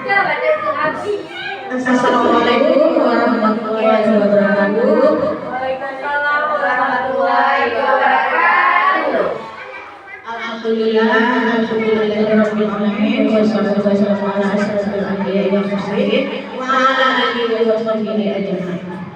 Assalamualaikum warahmatullahi wabarakatuh. Waalaikumsalam warahmatullahi wabarakatuh. Alhamdulillahirabbil alamin wassalatu wassalamu ala asyrofil anbiya'i wal mursalin wa ala alihi wa sahbihi ajmain.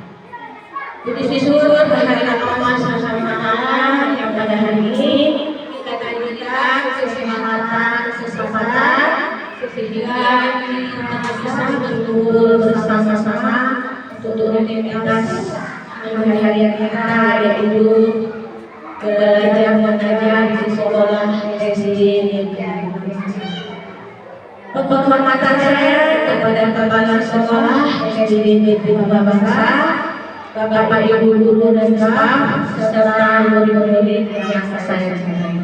Puji syukur kehadirat Allah Subhanahu yang pada hari ini kita diberikan keselamatan, keselamatan sehingga kita bisa berkumpul bersama-sama untuk rutinitas hari-hari kita, yaitu belajar mengajar di sekolah SD. Penghormatan saya kepada kepala sekolah SD Negeri Bangsa, Bapak Ibu guru dan staf serta murid-murid yang saya cintai.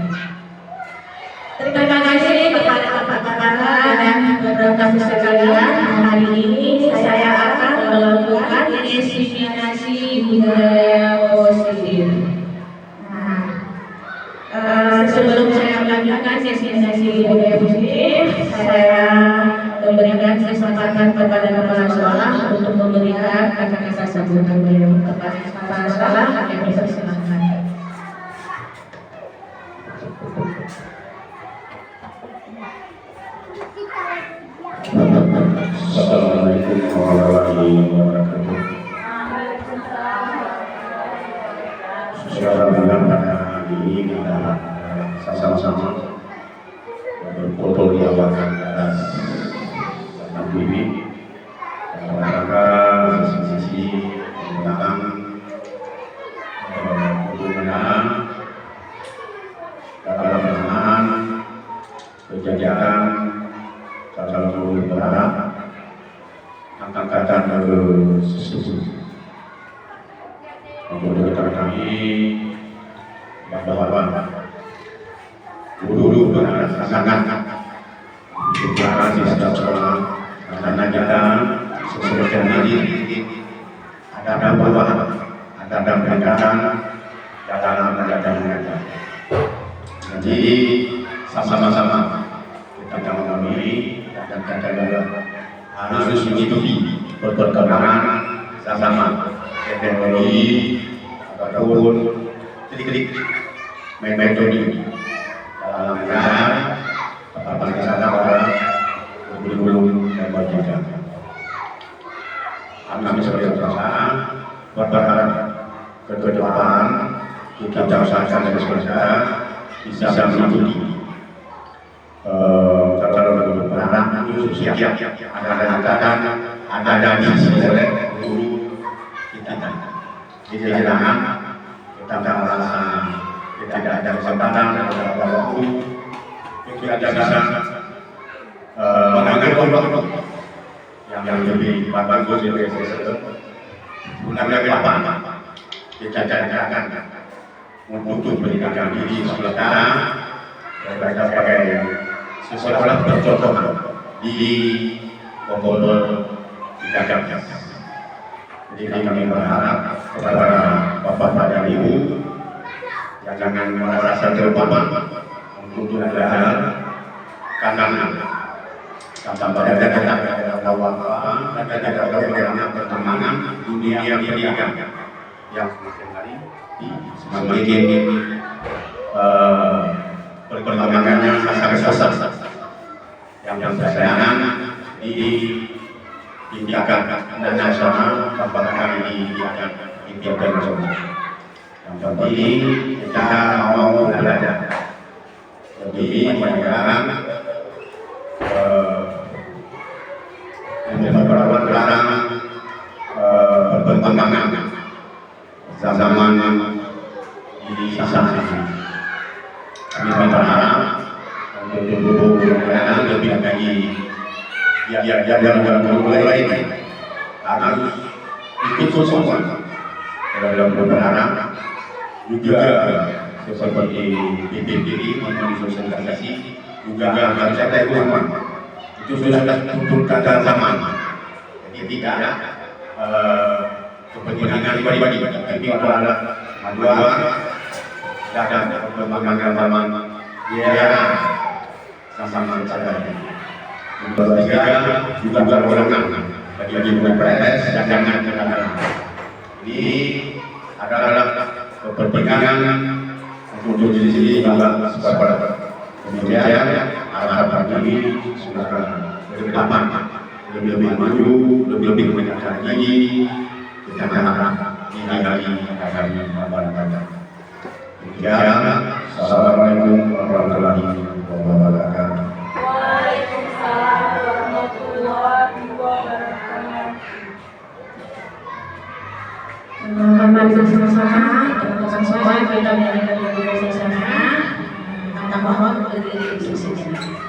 Terima kasih kepada Bapak Kepala dan rekan sekalian. Hari ini saya akan melakukan inseminasi budaya positif. Sebelum saya melanjutkan inseminasi budaya positif, saya memberikan kesempatan kepada kepala sekolah untuk memberikan kata-kata sambutan beliau. Kepada kepala sekolah, kami persilahkan. Assalamualaikum warahmatullahi wabarakatuh. Secara pada hari ini kita sama-sama berkumpul di atas ini dalam rangka sesi penggunaan dalam pelaksanaan kegiatan calon guru berharap angkatan ke-10. Untuk kami bahwa guru berharap sangat deklarasi setiap sekolah karena kita sesuai tadi ada perubahan, ada peningkatan dalam mengajar. Jadi sama-sama kita memilih dan kadang-kadang harus mengikuti perkembangan sama teknologi ataupun trik-trik metode dalam mengajar apalagi pada guru dan pelajar. Kami sebagai perusahaan berharap ke depan kita usahakan dari sekolah bisa mengikuti kalau berharap itu siap ada misi oleh guru kita. Jadi jangan kita merasa kita tidak ada kesempatan atau waktu kita bisa mengambil waktu yang lebih bagus dari sesuatu. Gunakan apa? Kita carikan untuk pendidikan diri kita. Mereka pakai sekolah bercontoh di Bogor tidak. Jadi kami berharap kepada Bapak dan Ibu jangan merasa terbeban untuk belajar karena pada ada wabah, ada bagaimana perkembangan dunia pendidikan yang semakin hari semakin perkembangannya sangat pesat yang bersayangan di tingkat nasional bahkan di tingkat internasional. Yang penting kita mau belajar lebih menjalankan beberapa belakangan perkembangan zaman di sana. Kami berharap untuk guru lebih lagi yang guru lain harus ikut semua dalam berharap juga seperti PPPI sosialisasi juga harus ada rumah itu sudah tuntutan zaman. Jadi tidak kepentingan pribadi tapi adalah majuan dan perkembangan zaman ya sama-sama. Ketiga, juga kewenangan bagi BPS dan jangan. Ini adalah kepentingan untuk diri sendiri juga sebagai kemudian harapan kami semoga ke depan lebih maju, lebih meningkat lagi kita harap di hari Ramadan. Assalamualaikum warahmatullahi wabarakatuh. Waalaikumsalam warahmatullahi wabarakatuh. Mari bersama-sama teman-teman semua kita menyanyikan lagu bersama. Kita mohon berdiri bersama.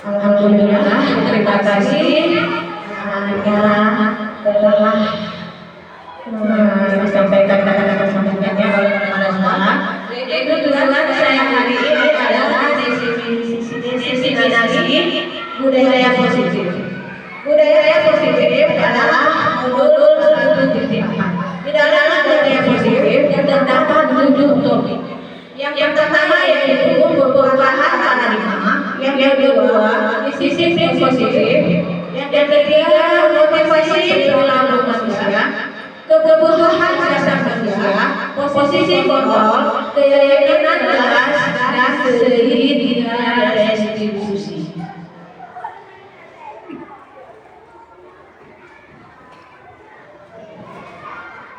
Alhamdulillah, terima kasih telah disampaikan kata-kata sambutannya oleh kepala sekolah. Itu juga saya hari ini adalah destinasi budaya positif. Budaya positif adalah modul 1.4. Di dalam budaya positif terdapat 7 topik. Yang pertama yaitu perubahan paradigma, yang kedua disiplin positif, yang ketiga motivasi perilaku manusia, kebutuhan dasar manusia, posisi kontrol, keyakinan jelas dan segitiga restitusi.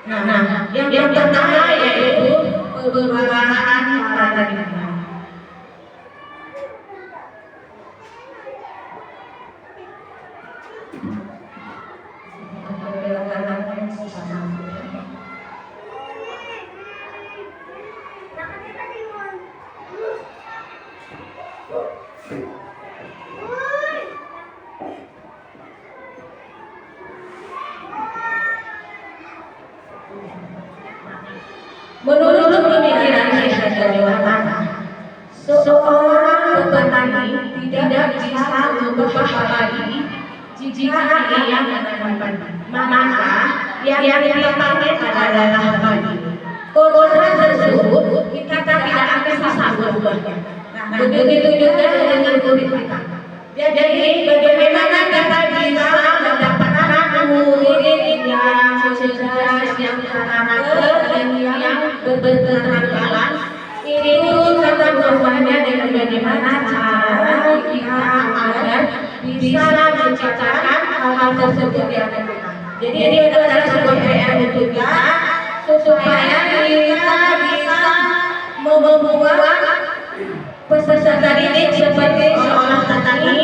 Nah, yang pertama yaitu perubahan paradigma. Menurut pemikiran Syekh Dewantara, seorang petani tidak bisa berubah lagi jika ia menanam, maka yang dipanen adalah padi. Kodrat tersebut kita tidak akan bisa berubahnya. Nah, begitu juga dengan murid kita. Jadi bagaimana kita bisa mendapatkan murid yang cerdas, yang karakter, dan yang berketerampilan? Itu kata berubahnya dengan bagaimana cara kita agar bisa menciptakan hal-hal tersebut di hati kita. Jadi itu adalah sebuah PR untuk kita peserta didik seperti seorang petani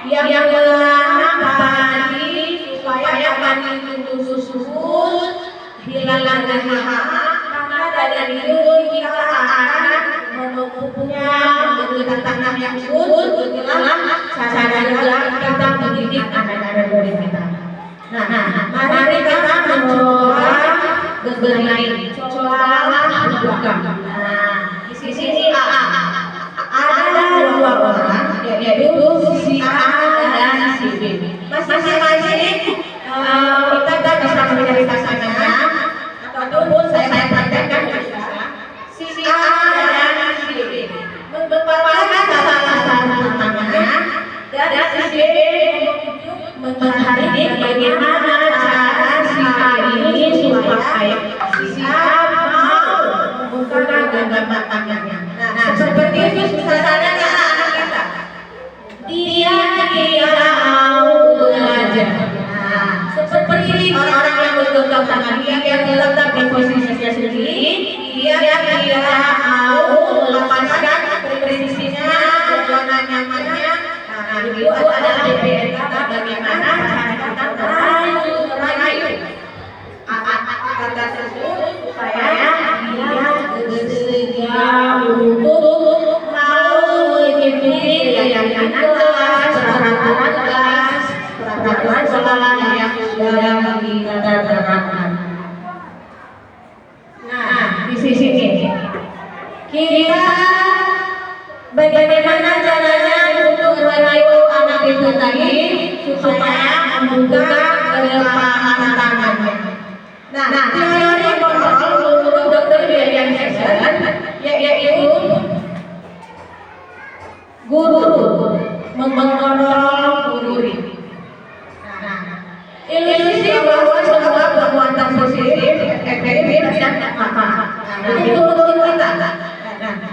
yang menanam padi supaya padi itu subur, hilang dari hama, maka dari itu kita akan memupuknya dengan tanah yang subur. Itulah cara kita mendidik anak-anak murid kita. Nah, mari kita mencoba bermain, cobalah buka. Nah, di sini ada dua orang, yaitu si A dan si B. Masing-masing kita bisa mencari pasangannya, ataupun saya praktekkan si A dan si B. Berpapasan salah satu tangannya, dan si B mencari bagaimana cara si A ini supaya si A mau membuka genggaman tangannya. Nah, seperti itu susahnya anak kita. Dia tidak mau belajar. Nah, seperti orang yang bergenggam tangan, dia tetap di posisinya sendiri. Dia tidak mau melepaskan prinsipnya, zona nyamannya. Nah, itu adalah PR kita, bagaimana cara kita merayu anak-anak tersebut supaya dia bersedia untuk mau mengikuti peraturan kelas, peraturan sekolah yang sudah kita terapkan. Nah, di sini kita bagaimana caranya untuk merayu anak itu tadi supaya membuka kepahaman tangannya. Nah, teori kontrol menurut Dr. William Jackson yaitu guru mengontrol murid. Nah, ilusi bahwa semua perbuatan positif efektif dan manfaat. Nah, itu menurut kita.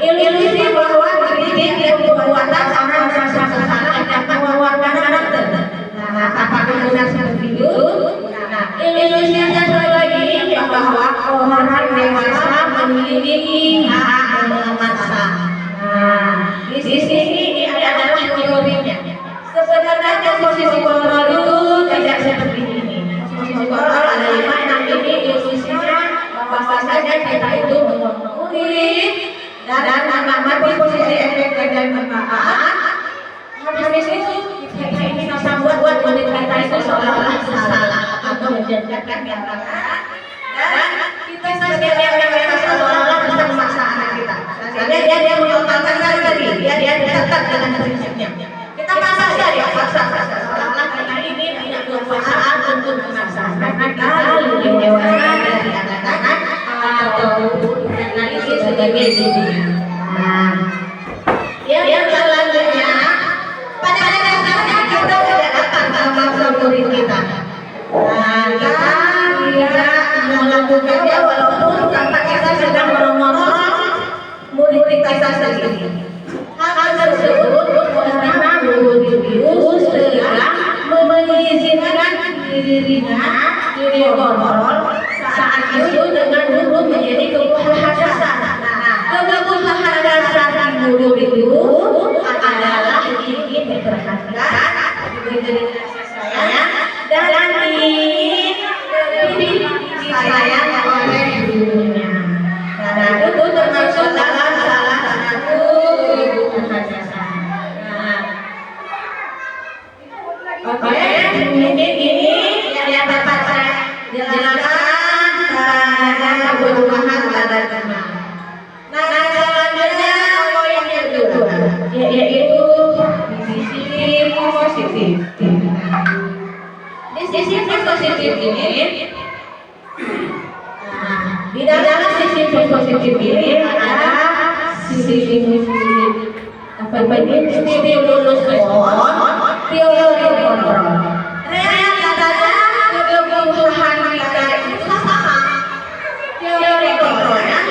Ilusi bahwa dididik dan perbuatan akan merasa kesalahan dapat mengeluarkan karakter. Nah, apakah benar seperti itu? Nah, ilusi yang satu lagi bahwa orang dewasa memiliki hak memaksa. Nah, di sini ini adalah teorinya. Sebenarnya posisi kontrol itu tidak seperti ini. Posisi kontrol ada 5 ini ilusinya bahwasanya kita itu mengontrol murid dan mengamati posisi efektif dan manfaat. Habis itu kita ini bisa buat murid kita itu seolah-olah salah atau menjadikan yang benar. Dan kita sendiri yang seolah-olah bisa memaksa anak kita. Sehingga dia mengembangkan tadi, dia tetap dengan prinsipnya. Kita paksa saja, paksa. Seolah-olah kita ini punya kekuasaan untuk memaksa anak kita lebih dewasa dari anak-anak ataupun analisis sebagai diri. Nah, yang selanjutnya pada dasarnya kita tidak akan memaksa murid kita. Nah, kita tidak melakukannya walaupun tanpa kita sedang mengontrol murid kita sendiri. Hal tersebut karena guru sedang mengizinkan dirinya dikontrol saat itu dengan guru menjadi kebutuhan dasar. Kebutuhan dasar guru itu adalah ingin diperhatikan, diberi kasih sayang, dan ingin disayang oleh gurunya. Nah, itu termasuk dalam salah satu kebutuhan dasar. Nah, oke, mungkin ini yang dapat saya jelaskan tentang kebutuhan dasar. Nah, selanjutnya poin yang kedua yaitu sisi positif. Di sisi positif ini, di dalam sisi positif ini ada sisi stimulus respon, teori kontrol. Realitanya kebutuhan kita itu sama. Teori kontrolnya,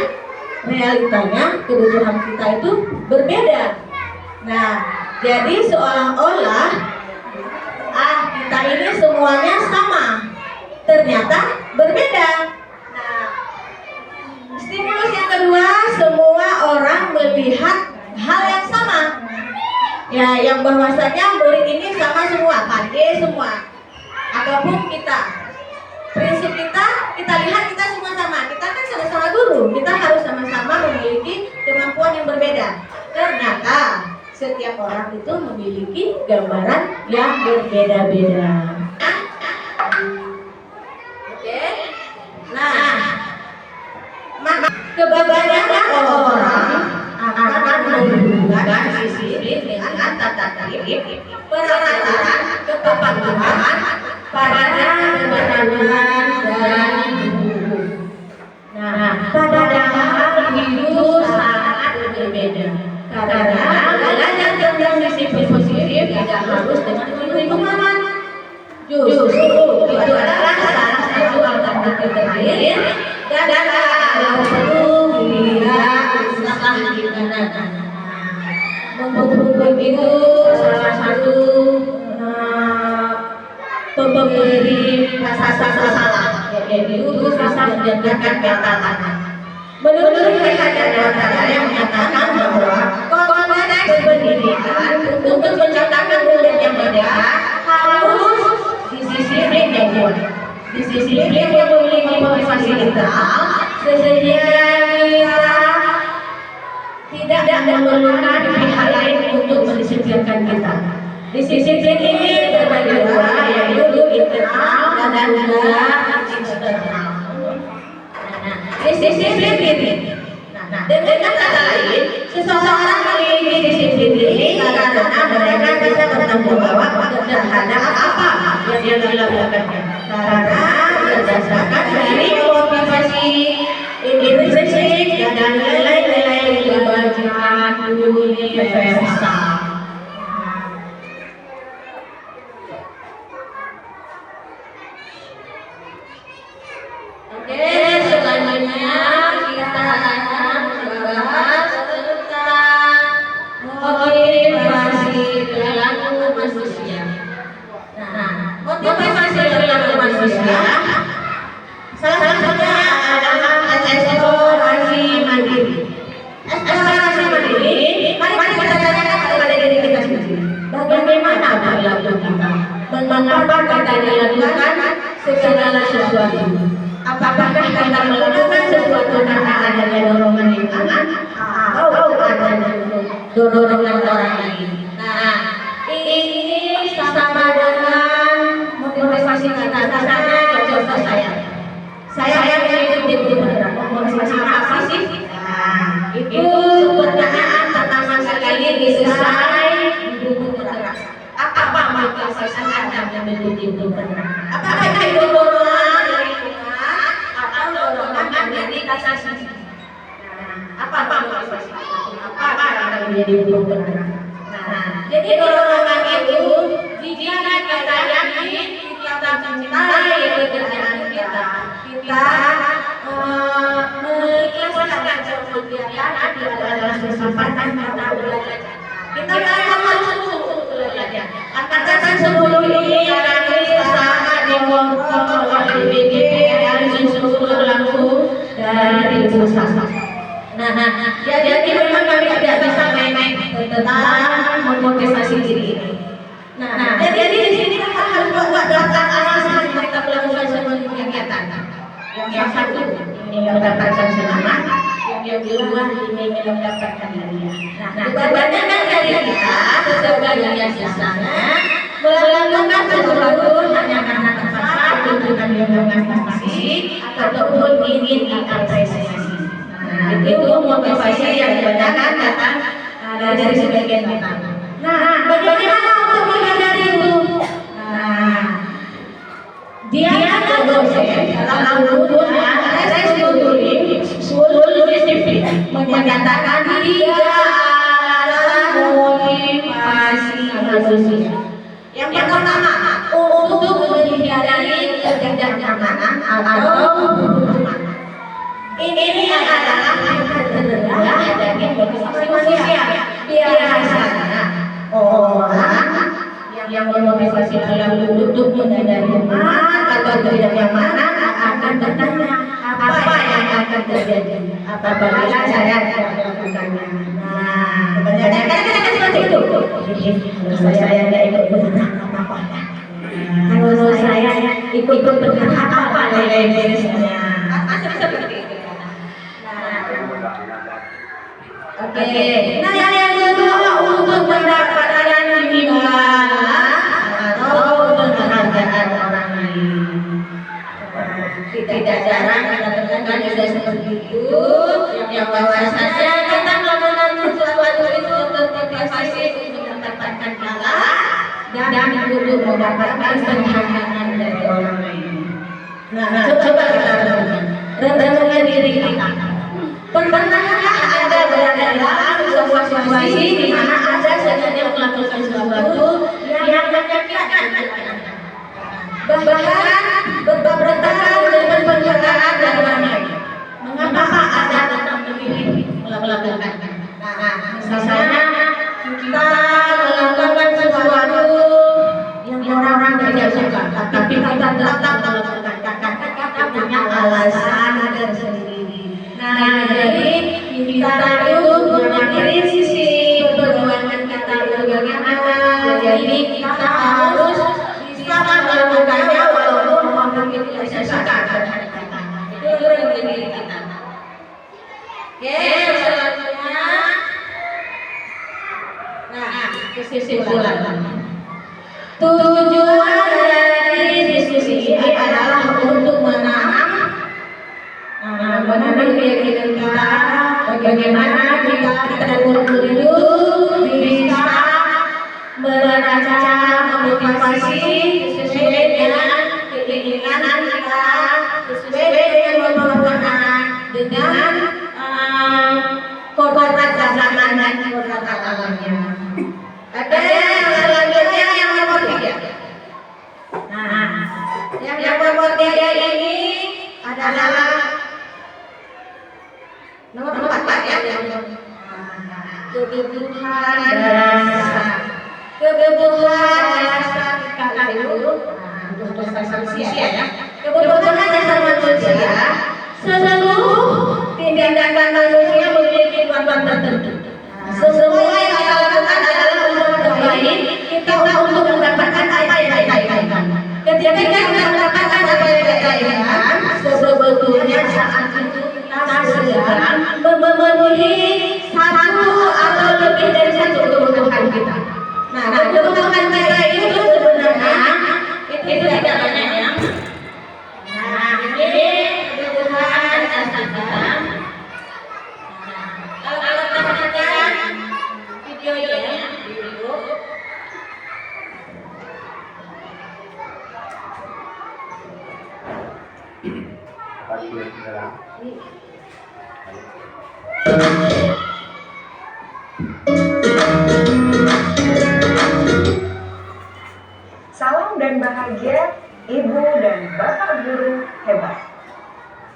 realitanya kebutuhan kita itu berbeda. Nah, jadi seolah-olah kita ini semuanya sama, ternyata berbeda. Nah, stimulus yang kedua, semua orang yang bahwasanya murid ini sama semua, pandai semua. Apapun kita, prinsip kita lihat kita semua sama. Kita kan sama-sama guru, kita harus sama-sama memiliki kemampuan yang berbeda. Ternyata setiap orang itu memiliki gambaran yang berbeda-beda. Oke. Nah, kebanyakan orang akan menghubungkan disiplin dengan tata tertib, peraturan, kepatuhan pada kebenaran dan hukum. Nah, padahal hidup sangat berbeda. Karena belajar tentang disiplin positif tidak harus dengan hitung-hitungan. Justru itu adalah salah satu alternatif terakhir dan perlu usaha digunakan. Membuat itu salah satu pemberi rasa salah, yaitu bisa menjadikan kata-kata. Menurut kata-kata yang menyatakan bahwa konteks pendidikan untuk menciptakan murid yang merdeka harus disiplin yang kuat, disiplin yang memiliki motivasi internal, sehingga tidak memerlukan pihak lain untuk mendisiplinkan kita. Disiplin ini terbagi dua, yaitu internal dan juga eksternal. Disiplin ini, dengan kata lain, seseorang memiliki disiplin ini karena mereka bisa bertanggung jawab terhadap apa yang dia lakukan. Karena berdasarkan dari motivasi intrinsik dan nilai-nilai kebajikan universal. Oke, selanjutnya kita akan membahas tentang motivasi perilaku manusia. Nah, motivasi perilaku manusia salah satunya adalah eksplorasi mandiri. Eksplorasi mandiri, mari kita tanyakan kepada diri kita sendiri. Bagaimana perilaku kita? Mengapa kita dilakukan segala sesuatu? Apakah kita melakukan sesuatu karena adanya dorongan lingkungan atau adanya dorongan orang lain? Nah, ini sama dengan motivasi kita. Misalnya contoh saya mengikuti guru bergerak. Motivasi apa sih? Nah, itu pertanyaan pertama sekali diselesai di buku bergerak. Apa motivasi Anda mengikuti guru bergerak? Apakah itu dorongan lingkungan atau dorongan dari kasasi? Apa motivasi? Apa kita menjadi guru bergerak? Nah, jadi dorongan itu jika kita yakin kita mencintai pekerjaan kita mengikhlaskan kegiatan itu adalah kesempatan kita belajar. Kita harus belajar. Angkatan 10 ini sangat dikontrol oleh BPP dan disusul langsung dari pusat. Nah, jadi memang kami tidak bisa main-main tentang memotivasi diri ini. Nah, jadi di sini kita harus buat daftar alasan kita melakukan sebuah kegiatan. Yang satu ingin mendapatkan selamat, yang kedua ingin mendapatkan hadiah. Nah, kebanyakan dari kita sebagian sana melakukan sesuatu hanya karena terpaksa tuntutan lingkungan prestasi ataupun ingin diapresiasi. Nah, itu motivasi yang kebanyakan datang dari sebagian kita. Nah, bagaimana untuk menghindari itu? Nah, dia dosen dalam bukunya Tes Turing Sulul Disiplin menyatakan 3 alasan motivasi manusia. Yang pertama, untuk menghindari ketidaknyamanan atau hukuman. Ini adalah adalah dari motivasi manusia. Biasanya orang yang memotivasi perilaku untuk menghindari hukuman atau ketidaknyamanan akan bertanya apa yang akan terjadi apabila saya tidak melakukannya. Nah, kebanyakan seperti itu. Kalau saya nggak ikut bergerak apa-apa. Kalau saya ikut bergerak apa saya? Seperti itu. Oke. Nah yang kedua untuk mendapatkan imbalan atau penghargaan orang lain. Tidak jarang kita temukan juga seperti itu, yang bahwasanya kita melakukan sesuatu itu untuk motivasi untuk mendapatkan pahala dan untuk mendapatkan penghargaan dari orang lain. Nah, coba kita renungkan diri kita. Pernahkah Anda berada dalam sebuah situasi di mana Anda sedang melakukan sesuatu yang menyakitkan Anda? Bahkan bertentangan dengan penghargaan dari orang lain. Mengapa Anda tetap memilih melakukan? Nah, misalnya kita melakukan sesuatu yang orang-orang tidak suka, tapi kita tetap melakukan karena punya alasan tersendiri. Nah, jadi kita itu mengakhiri sisi perjuangan kita bagaimana. Jadi kita harus bisa melakukannya walaupun orang itu tidak suka terhadap kita. Itu yang menjadi kita. Oke, selanjutnya. Nah, kesimpulan. Tujuan dari diskusi ini adalah untuk menanam keyakinan kita bagaimana kita itu bisa merancang motivasi sesuai dengan keinginan kita, sesuai dengan kemampuan dengan kodrat zaman dan kodrat alamnya. Ada selanjutnya yang nomor 3. Nah, yang nomor 3 ini adalah nomor 4 ya. Kebutuhan dasar. Kebutuhan dasar kita itu kebutuhan dasar manusia ya. Kebutuhan dasar manusia, seluruh tindakan manusia memiliki tujuan tertentu. Semua yang kita lakukan adalah untuk terbaik kita untuk mendapatkan apa yang kita inginkan. Ketika kita mendapatkan apa yang kita inginkan, sebetulnya saat itu kita sedang memenuhi satu atau lebih dari satu kebutuhan kita. Nah, kebutuhan kita itu sebenarnya itu tidak banyak ya. Nah, ini kebutuhan dasar kita. Kalau kita perhatikan videonya, video. Salam dan bahagia Ibu dan Bapak Guru hebat.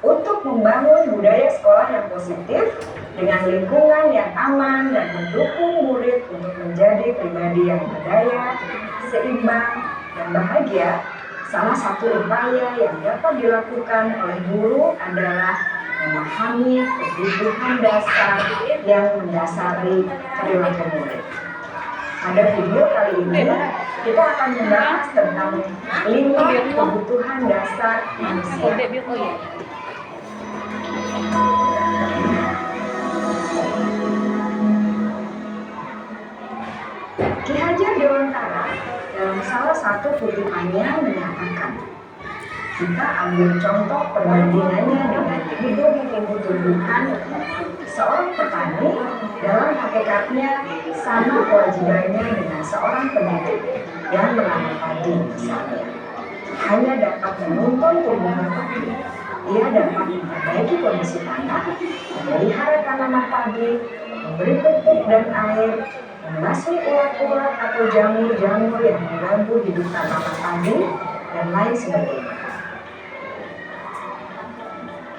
Untuk membangun budaya sekolah yang positif dengan lingkungan yang aman dan mendukung murid untuk menjadi pribadi yang berdaya, seimbang, dan bahagia, salah satu upaya yang dapat dilakukan oleh guru adalah memahami kebutuhan dasar yang mendasari perilaku murid. Pada video kali ini, kita akan membahas tentang 5 kebutuhan dasar manusia. Ki Hajar Dewantara dalam salah satu kutipannya menyatakan, kita ambil contoh perbandingannya dengan hidup tumbuh-tumbuhan. Seorang petani dalam hakikatnya sama kewajibannya dengan seorang pendidik yang menanam padi misalnya. Hanya dapat menuntun tumbuhan padi. Ia dapat memperbaiki kondisi tanah, memelihara tanaman padi, memberi pupuk dan air, membasmi ulat-ulat atau jamur-jamur yang mengganggu hidup tanaman padi, dan lain sebagainya.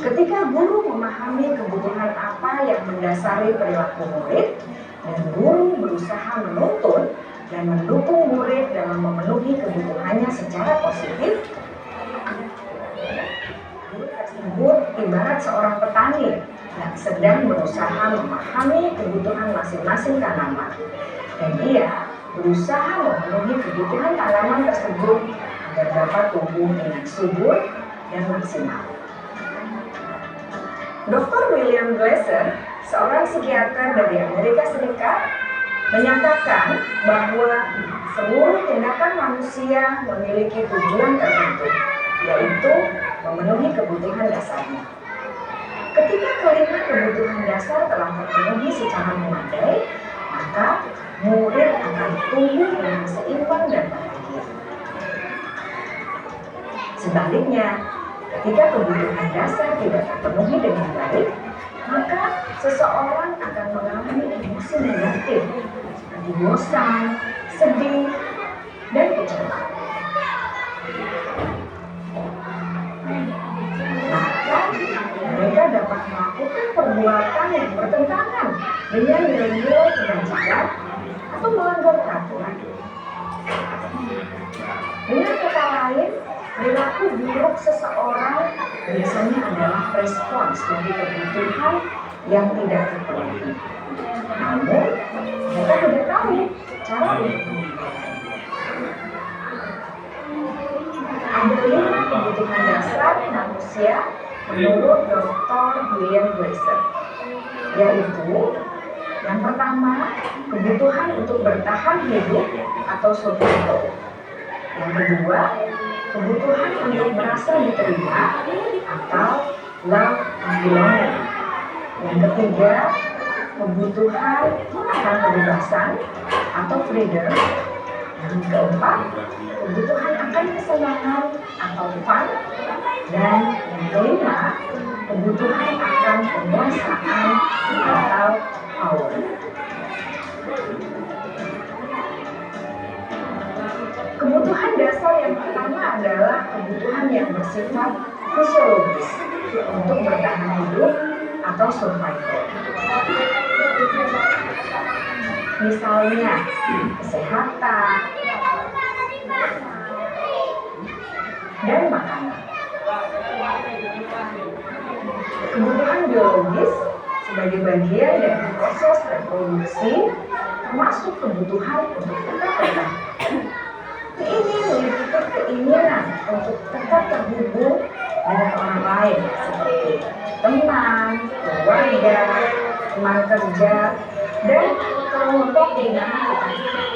Ketika guru memahami kebutuhan apa yang mendasari perilaku murid, dan guru berusaha menuntun dan mendukung murid dalam memenuhi kebutuhannya secara positif, guru tersebut ibarat seorang petani yang sedang berusaha memahami kebutuhan masing-masing tanaman, dan ia berusaha memenuhi kebutuhan tanaman tersebut agar dapat tumbuh dengan subur dan maksimal. Dr. William Glasser, seorang psikiater dari Amerika Serikat, menyatakan bahwa seluruh tindakan manusia memiliki tujuan tertentu, yaitu memenuhi kebutuhan dasarnya. Ketika kelima kebutuhan dasar telah terpenuhi secara memadai, maka murid akan tumbuh dengan seimbang dan bahagia. Sebaliknya, ketika kebutuhan dasar tidak terpenuhi dengan baik, maka seseorang akan mengalami emosi negatif seperti bosan, sedih, dan kecewa. Bahkan mereka dapat melakukan perbuatan yang bertentangan dengan nilai-nilai kebajikan atau melanggar peraturan. Dengan kata lain, perilaku buruk seseorang biasanya adalah respons dari kebutuhan yang tidak terpenuhi. Namun, mereka tidak tahu cara untuk memenuhinya. Ada 5 kebutuhan dasar manusia menurut Dr. William Glasser, yaitu yang pertama, kebutuhan untuk bertahan hidup atau survival. Yang kedua, kebutuhan untuk merasa diterima atau love and belonging. Yang ketiga, kebutuhan akan kebebasan atau freedom. Yang keempat, kebutuhan akan kesenangan atau fun. Dan yang kelima, kebutuhan akan penguasaan atau power. Kebutuhan dasar yang pertama adalah kebutuhan yang bersifat fisiologis untuk bertahan hidup atau survival. Misalnya, kesehatan dan makanan. Kebutuhan biologis sebagai bagian dari proses reproduksi termasuk kebutuhan untuk tetap bertahan. Ini meliputi keinginan untuk tetap terhubung dengan orang lain seperti teman, keluarga, teman kerja, dan kelompok di mana kita hidup.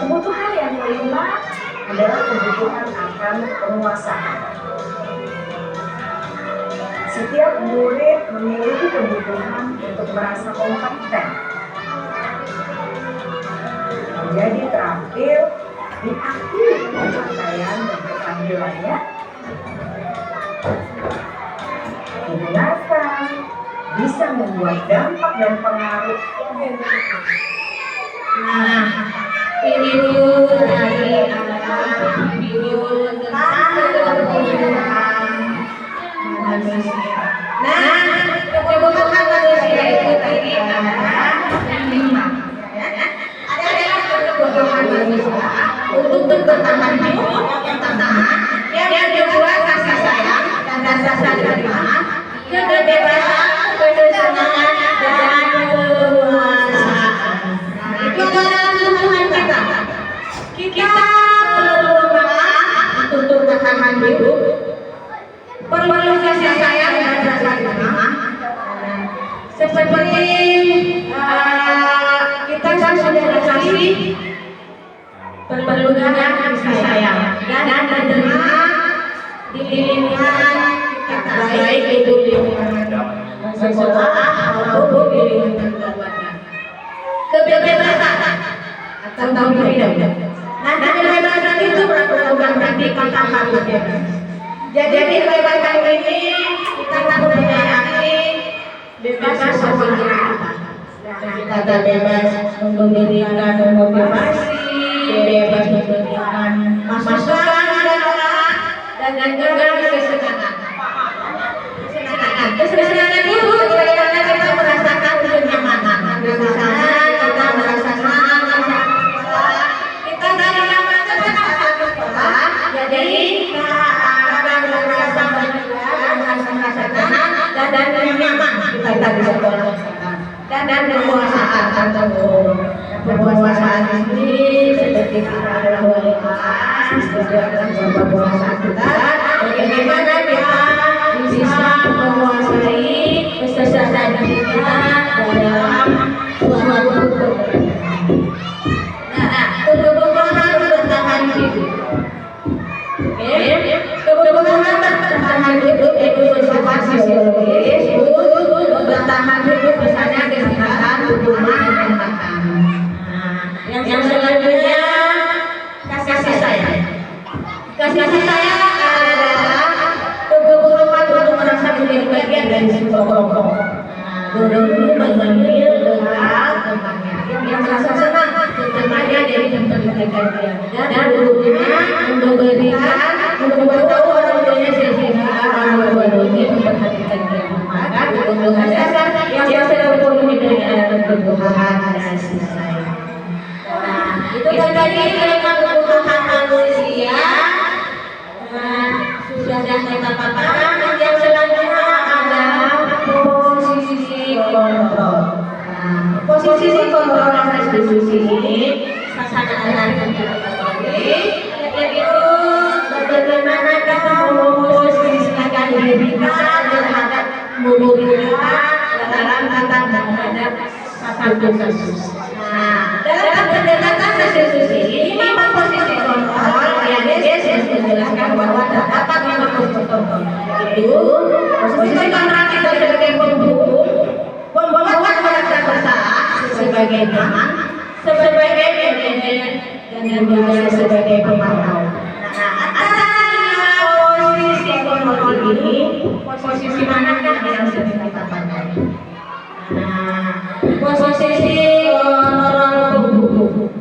Kebutuhan yang kelima adalah kebutuhan akan penguasaan. Setiap murid memiliki kebutuhan untuk merasa kompeten, menjadi terampil, diakui pencapaian dan keterampilannya, dibenarkan, bisa membuat dampak dan pengaruh. Nah, ini dulu dari anak video tentang kebutuhan manusia. Nah, kebutuhan manusia itu tadi adalah yang 5. Adalah kebutuhan manusia untuk bertahan hidup yang pertama, yang kedua kasih sayang dan rasa terima, kebebasan, kesenangan dan kekuasaan. Itu adalah kebutuhan kita. Kita perlu makan untuk bertahan hidup, perlu kasih sayang dan rasa terima. Seperti kita sudah dikasih, perlu juga kasih sayang dan terima di lingkungan kita, baik itu di lingkungan sekolah maupun di lingkungan keluarga. Kebebasan atau freedom. Nah, kebebasan itu bukan berarti kita harus bebas. Jadi kebebasan ini kita mempunyai bebas bergerak. Kita bebas memberikan motivasi, bebas memberikan masukan dan juga kesenangan. Kesenangan itu bagaimana kita merasakan kenyamanan. Di sana kita merasa senang, kita dari yang sekolah, jadi kita akan merasa bahagia, merasa senang dan nyaman kita di sekolah. Berpuasa ini seperti kita adalah wali kelas, sesuai dengan puasa kita. Bagaimana kita bisa menguasai kesadaran kita dalam suatu kebenaran. Nah, kebenaran bertahan hidup. Kebenaran bertahan hidup itu bersifat fisiologis, bertahan hidup misalnya kesehatan, hukuman, dan tahan. Yang selanjutnya kasih sayang. Kasih sayang adalah kebutuhan untuk merasa menjadi bagian dari sebuah kelompok. Dulu memanggil dengan temannya yang merasa senang temannya dari memperhatikan dia dan dulunya memberikan memberitahu orang tuanya sehingga orang tuanya memperhatikan dia. Maka kebutuhan dasar yang sedang terpenuhi dengan kebutuhan kasih sayang. Itu tadi memang kebutuhan manusia. Sudah kita paparkan. Yang selanjutnya adalah posisi kontrol. Posisi kontrol yang diskusi ini sangat menarik untuk diketahui, yaitu bagaimana kita memposisikan diri kita terhadap mulut kita dalam menghadap satu kasus. Dalam pendekatan kasus ini memang posisi kontrol yang Yesus menjelaskan bahwa terdapat 5 posisi kontrol, yaitu posisi kontrol kita sebagai penghukum, membuat merasa bersalah sebagai teman, sebagai manajer, dan juga sebagai pemantau. Antara posisi kontrol ini, posisi manakah yang sering kita pakai? Posisi kontrol penghukum.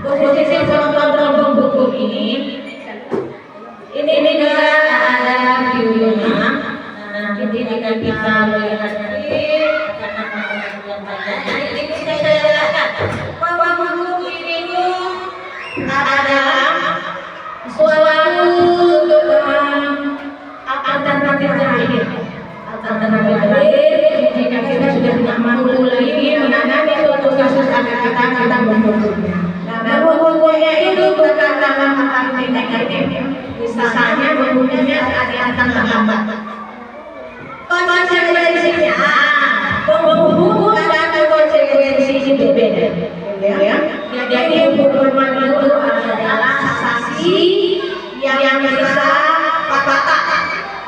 Posisi kontrol penghukum ini juga ada videonya. Jadi jika kita melihat ini bisa saya jelaskan bahwa penghukum itu adalah suatu alternatif terakhir. Alternatif terakhir jika kita sudah tidak mampu lagi menangani suatu kasus akan kita menghukumnya. Nah, menghukumnya itu bukan dalam arti negatif. Misalnya menghukumnya saat akan terlambat. Konsekuensinya, penghukum dan konsekuensi itu beda. Jadi hukuman itu adalah sanksi yang bisa patah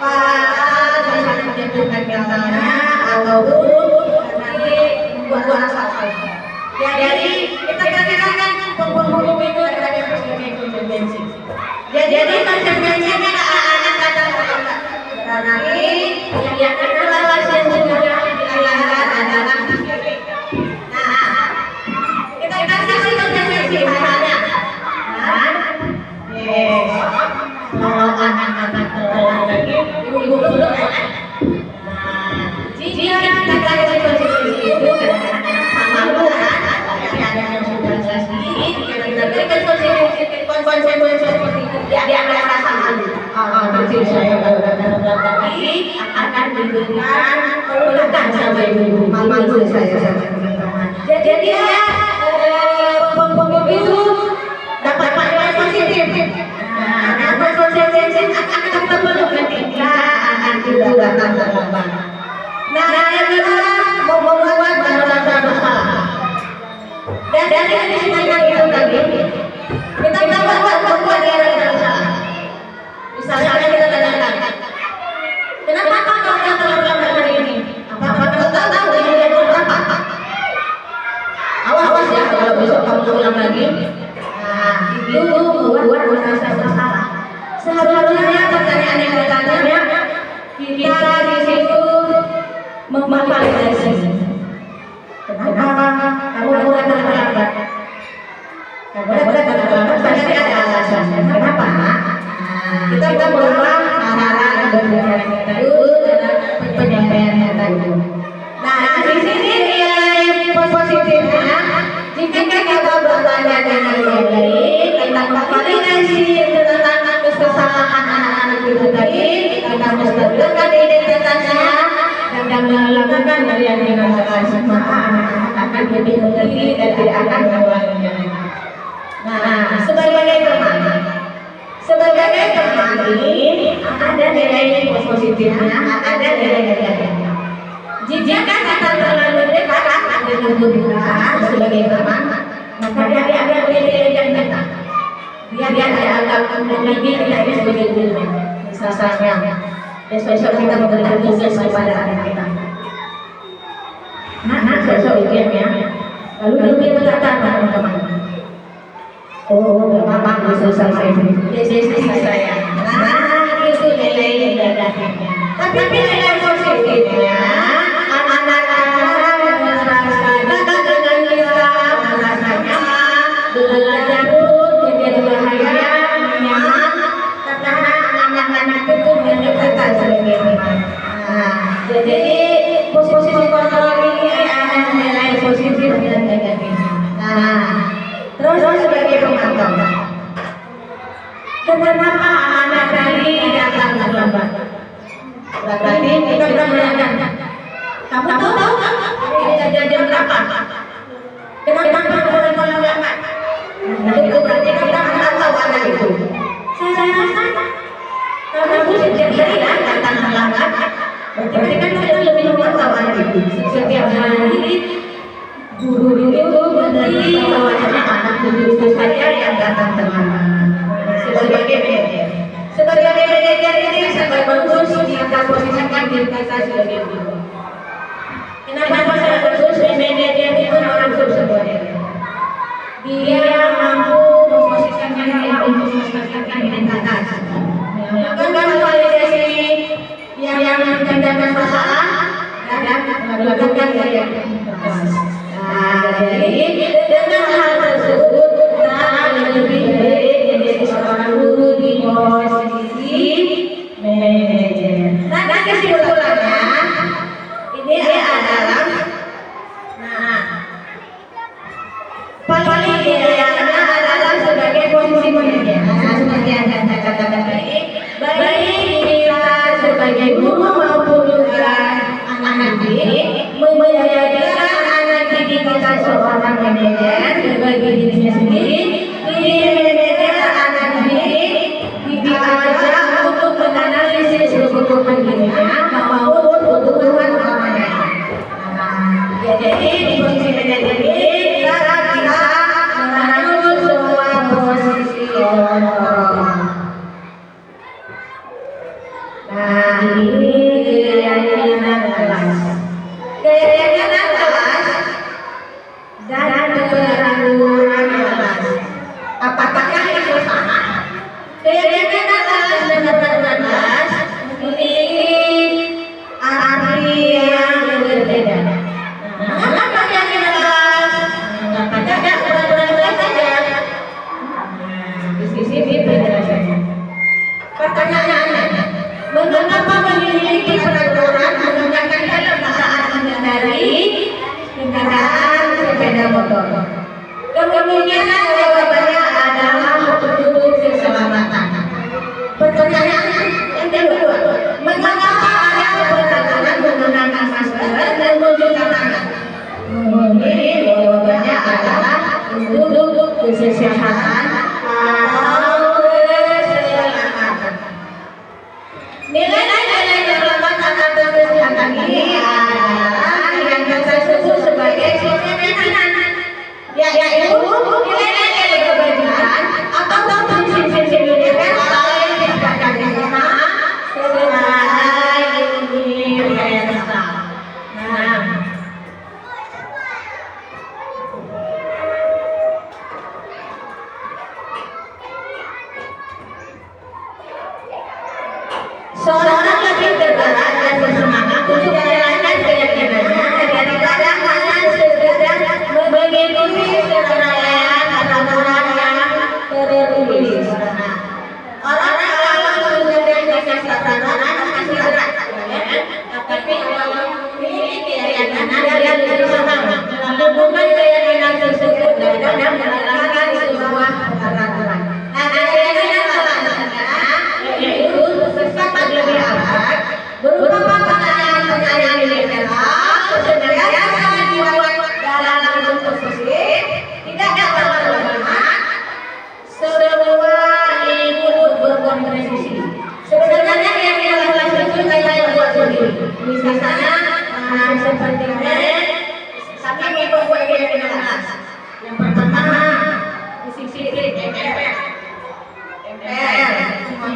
pada menjatuhkan katanya ataupun nanti membuat rasa. Jadi kita katakan penghukum itu ada sebagai konsekuensi. Jadi konsekuensinya akan kata-kata. Karena ini yang kedua yang sudah dilanggar adalah nah, kita kasih konsekuensi misalnya. Kalau anak-anak telah lagi ibu dulu kan. Jika kita kasih konsekuensi itu malu kan, ada yang sudah kasih, kita berikan konsekuensi seperti itu, dia merasa malu. Nanti saya tadi akan diberikan pelukan sampai malu saya teman-teman. Jadi ya penghukum itu dapat nilai positif. Nah, konsekuensi akan terpeluk ketika akan juga terlambat. Nah, yang kedua membuat merasa bersalah. Dan dari yang itu tadi kita dapat membuat dia merasa bersalah. Misalnya kita tanyakan, kenapa kamu terlambat hari ini? Apa kamu tak tahu ini jam berapa? Awas ya kalau besok kamu ulang lagi. Nah, itu membuat merasa bersalah. Seharusnya pertanyaan yang ditanya kita di situ memvalidasi. Kenapa kamu mulai terlambat? Terlambat pasti ada alasannya. Kenapa? Kita berulang saran berbicara kita dulu dengan penyampaian kita dulu. Nah, di sini nilai positifnya jika kita bertanya dengan baik tentang validasi tentang kesalahan anak-anak itu tadi, kita mesti dekat identitasnya dan melakukan yang dengan keras. Maaf akan lebih mengerti dan tidak akan mengulanginya. Nah, sebagai teman ini ada nilai positifnya, ada nilai negatifnya. Jika kita terlalu dekat dengan guru kita sebagai teman, maka dia akan menjadi kita. Dia akan memiliki kita ini sebagai guru. Misalnya, besok kita memberikan tugas kepada anak kita. Nah, besok ujian ya. Lalu dia berkata teman-teman, oh, Bapak bisa selesai saya. Nah, itu nilai negatifnya. Tapi nilai positifnya, anak-anak merasa dekat dengan kita, merasa nyaman, belajar pun menjadi bahagia, nyaman, karena anak-anak itu mendekat sebagai teman. Nah, jadi positif kontrol ini ada nilai positif dan negatifnya. Nah, terus sebagai pemantau, kenapa anak tadi datang terlambat? Berarti kita sudah menanyakan, kamu tahu ini jam berapa? Kenapa kamu terlambat? Itu berarti kita memantau anak itu. Saya rasa kamu setiap hari datang terlambat, berarti kan kita lebih memantau anak itu. Setiap hari guru itu berarti bahwasanya anak itu saya yang datang terlambat. Sebagai manajer ini sangat bagus jika posisikan diri kita sebagai guru. Kenapa sangat bagus? Manajer itu orang sebenarnya. Dia mampu memposisikan diri untuk memastikan identitas. Melakukan validasi yang menandakan masalah dan melakukan identitas. Jadi dengan hal tersebut kita lebih baik menjadi seorang guru di posisi manajer. Nah, kesimpulannya ini adalah paling idealnya adalah sebagai posisi manajer. Nah, seperti yang saya katakan tadi, baik kita sebagai guru maupun juga anak didik menjadikan anak didik kita seorang manajer sebagai dirinya sendiri. Di manajer anak didik diajak untuk menganalisis kebutuhan dirinya maupun kebutuhan orang lain. Jadi di posisi manajer ini kita bisa merangkul semua posisi orang. Nah, ini keyakinan kelas. Keyakinan kelas dan keberangguran kelas. Apakah itu sama? Keyakinan kelas dan keberangguran kelas memiliki arti yang berbeda. Nah, keyakinan kelas, apakah keberangguran kelas saja? Di sisi berbeda saja. Pertanyaannya, mengapa memiliki peraturan menggunakan helm saat mengendarai kendaraan sepeda motor? Kemungkinan jawabannya adalah untuk keselamatan. Pertanyaan yang kedua, mengapa ada peraturan menggunakan masker dan mencuci tangan? Mungkin jawabannya adalah untuk kesehatan atau keselamatan. Nilai keselamatan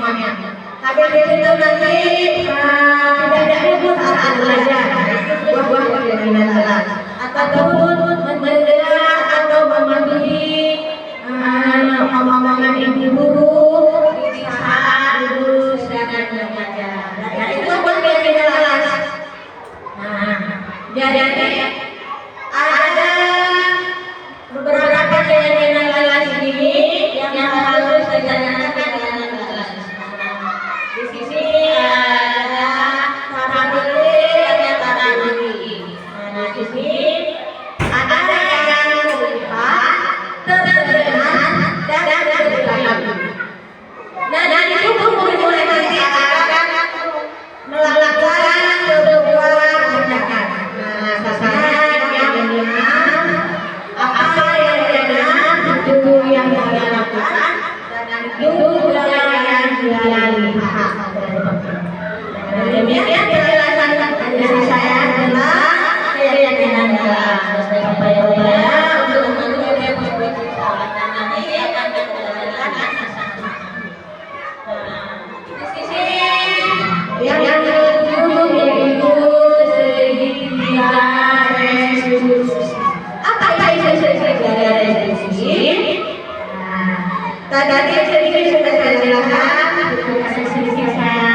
semuanya. Habis itu nanti tidaknya pun saat belajar buah-buah keyakinan jelas ataupun mendengar atau memahami omongan ibu guru di saat lulus dan mengajar. Nah, itu buah keyakinan jelas. Nah, jadi ada beberapa keyakinan jelas ini yang harus dijalankan dengan jelas. Di sini ada taradili dan taradili. Nah, di sini ada yang berupa terdengar dan terdengar. Nah, dari itu mulai nanti akan melakukan sebuah tindakan. Nah, sasaran yang benar, apa yang benar itu yang dia lakukan dan itu juga yang dia lihat. Demikian penjelasan dari saya adalah keyakinan supaya untuk memenuhi persyaratan nanti akan dijalankan. Di sini yang kedua yaitu segitiga restitusi. Apa itu segitiga restitusi? Tadi sedikit sudah saya jelaskan, sedikit saya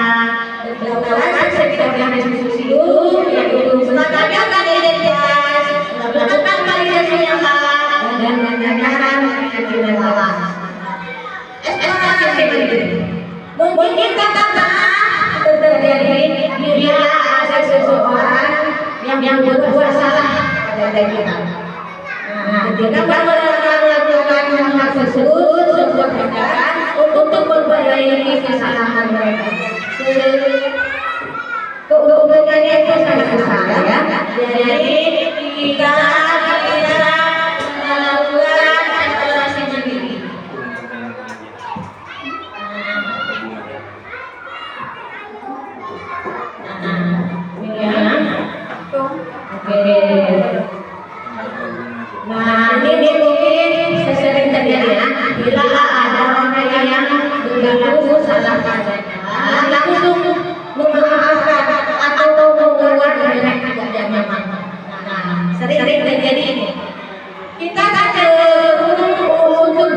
beritahukan segitiga restitusi itu yaitu menetapkan identitas, melakukan validasi yang salah dan menegakkan keyakinan salah. Eksplorasi seperti mungkin kata terjadi bila ada seseorang yang berbuat salah pada kita. Nah, ketika melakukan hal tersebut sebuah tindakan untuk memperbaiki kesalahan mereka. Keuntungannya itu sangat besar ya. Jadi kita melakukan eksplorasi mandiri. Nah, ini mungkin sesering terjadi ya. Bila ada orang yang berlaku salah padanya, langsung memaafkan atau membuat mereka tidak nyaman. Nah, sering terjadi ini. Kita kan untuk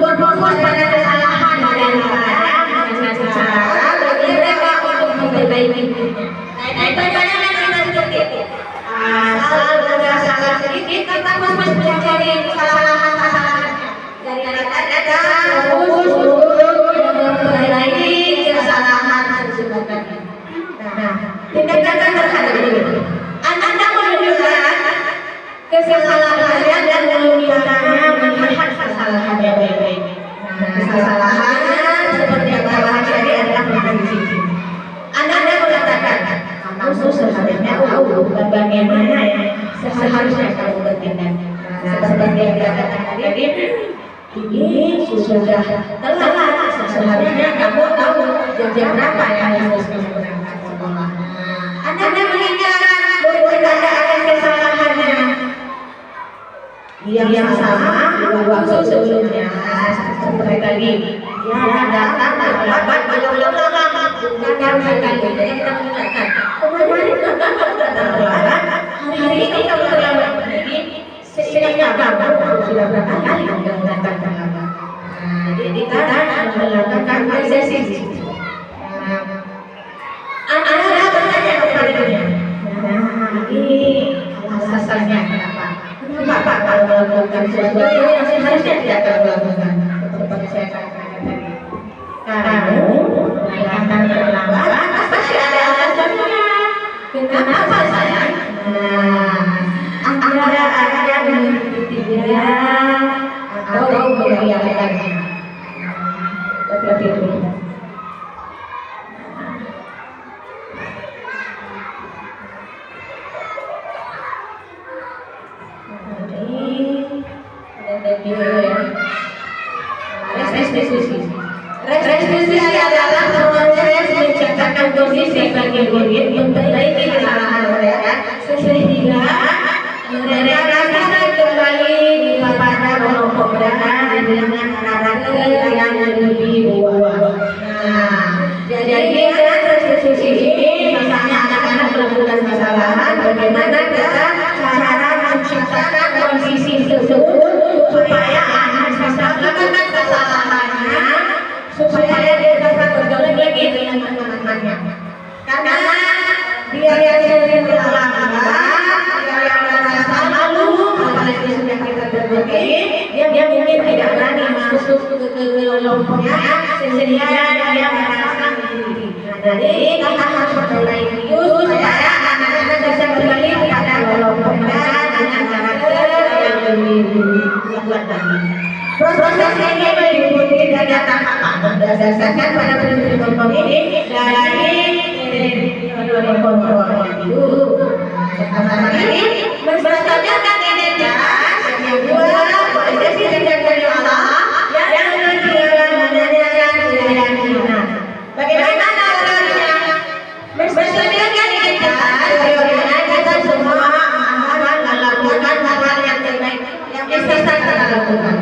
berfokus pada kesalahan daripada dengan cara bagi mereka untuk memperbaiki dirinya. Nah, itu banyak yang kita seperti itu. Asal ada salah sedikit kita fokus mencari kesalahan-kesalahannya. Daripada fokus untuk memperbaiki kesalahan tersebut. Nah, tindakan terhadap itu. Anda menunjukkan kesalahannya dan memintanya melihat kesalahannya baik-baik. Nah, kesalahannya seperti yang telah jadi adalah di sini. Anda mengatakan, kamu seharusnya tahu bagaimana ya seharusnya kamu bertindak. Nah, seperti yang dikatakan tadi, ini sudah telat. Seharusnya kamu tahu jam berapa yang harus kamu berangkat sekolah. Anda mengingat bahwa ada kesalahannya yang sama waktu sebelumnya seperti tadi dia datang terlambat berulang-ulang karena kali jadi kita mengingatkan kemarin terlambat hari ini kamu terlambat jadi sehingga kamu sudah berapa kali datang terlambat. Nah, jadi kita melakukan validasi. Anda bertanya kepada dia, nah ini alasannya kenapa? Kenapa kalau melakukan sesuatu yang seharusnya tidak kamu lakukan? Seperti saya katakan tadi. Kamu datang terlambat, pasti ada alasannya. Kenapa sayang? Nah, ada mengikuti dia atau membiarkannya. Seperti itu. Restitusi adalah proses menciptakan kondisi bagi murid memperbaiki kesalahan mereka sehingga mereka bisa kembali kepada kelompok mereka dengan karakter yang lebih luas. Nah, lakukan kesalahannya supaya dia dapat bergaul lagi dengan teman-temannya. Karena dia yang sering berlanggar, dia yang merasa malu, apalagi sudah kita terbukti, dia mungkin tidak berani masuk ke kelompoknya sehingga dia merasa diri. Jadi kita harus memperbaiki itu supaya anak-anak bisa kembali kepada kelompok mereka dengan karakter yang lebih kuat lagi. Proses ini diikuti dengan tahapan berdasarkan pada prinsip kelompok ini dari kontrol itu. Pertama kali menstabilkan identitas, yang kedua posisi dari Allah, yang ketiga menanyakan keyakinan. Bagaimana orang yang menstabilkan identitas? Bagaimana kita semua akan melakukan hal yang terbaik yang bisa kita lakukan.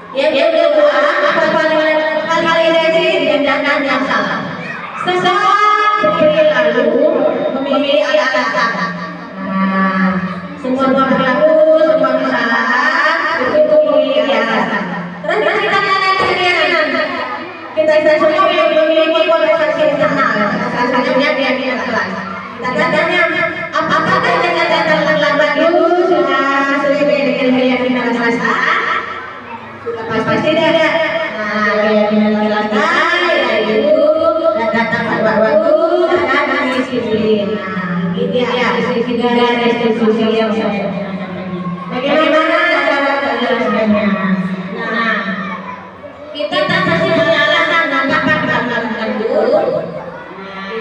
Yang kedua, hal-hal identitas tindakan yang salah. Semua perilaku memiliki alasan. Semua perilaku, semua kesalahan itu memiliki alasan. Terus kita ada keyakinan. Kita semua memiliki kualifikasi internal. Salah dia kelas. Tandanya apakah dengan datang lambat itu sudah sesuai dengan keyakinan kelas A? Pasti tidak. Keyakinan kelas A yaitu datang pada waktu dan disiplin. Gitu ya, disiplin dan restitusi yang bagaimana cara menjelaskannya? Nah, kita tak pasti menyalahkan kapan melakukan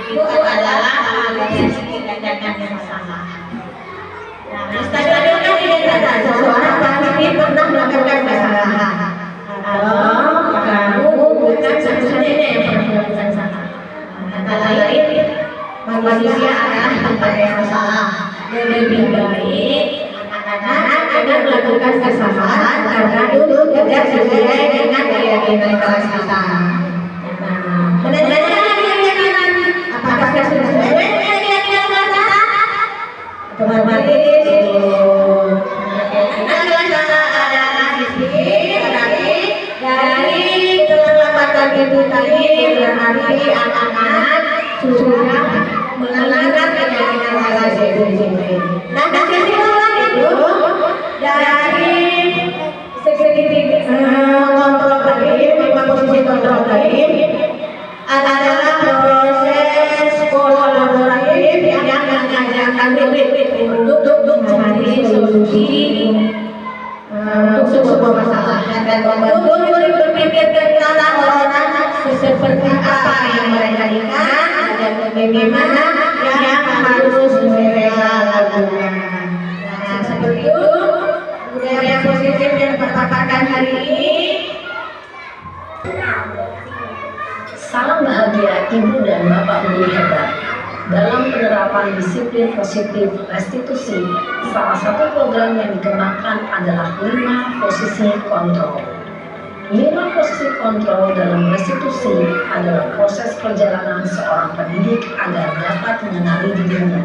itu adalah aliansi tindakan yang salah. Nah, stabilkan identitas seseorang pasti pernah melakukan kesalahan. Kalau kamu bukan satu-satunya yang pernah melakukan salah. Kata lain, manusia adalah tempat yang salah. Lebih baik anak-anak jangan melakukan kesalahan karena itu tidak sesuai dengan keyakinan kelas kita. Menanyakan keyakinan, apakah sesuai dengan keyakinan kelas kita? Otomatis keyakinan kelas kita adalah disiplin dari keselamatan itu tadi berarti anak-anak sudah melanggar keyakinan kelas itu. Nah, kesimpulan itu dari segi kontrol tadi, posisi kontrol tadi adalah proses kolaboratif yang mengajarkan diri untuk mencari solusi untuk sebuah masalah dan membantu berpikir tentang orang seperti apa yang mereka ingat dan bagaimana yang harus mereka lakukan. Nah, seperti itu budaya positif yang terpaparkan hari ini. Salam bahagia Ibu dan Bapak Guru hebat. Dalam penerapan disiplin positif restitusi, salah satu program yang dikembangkan adalah 5 posisi kontrol. 5 posisi kontrol dalam restitusi adalah proses perjalanan seorang pendidik agar dapat mengenali dirinya.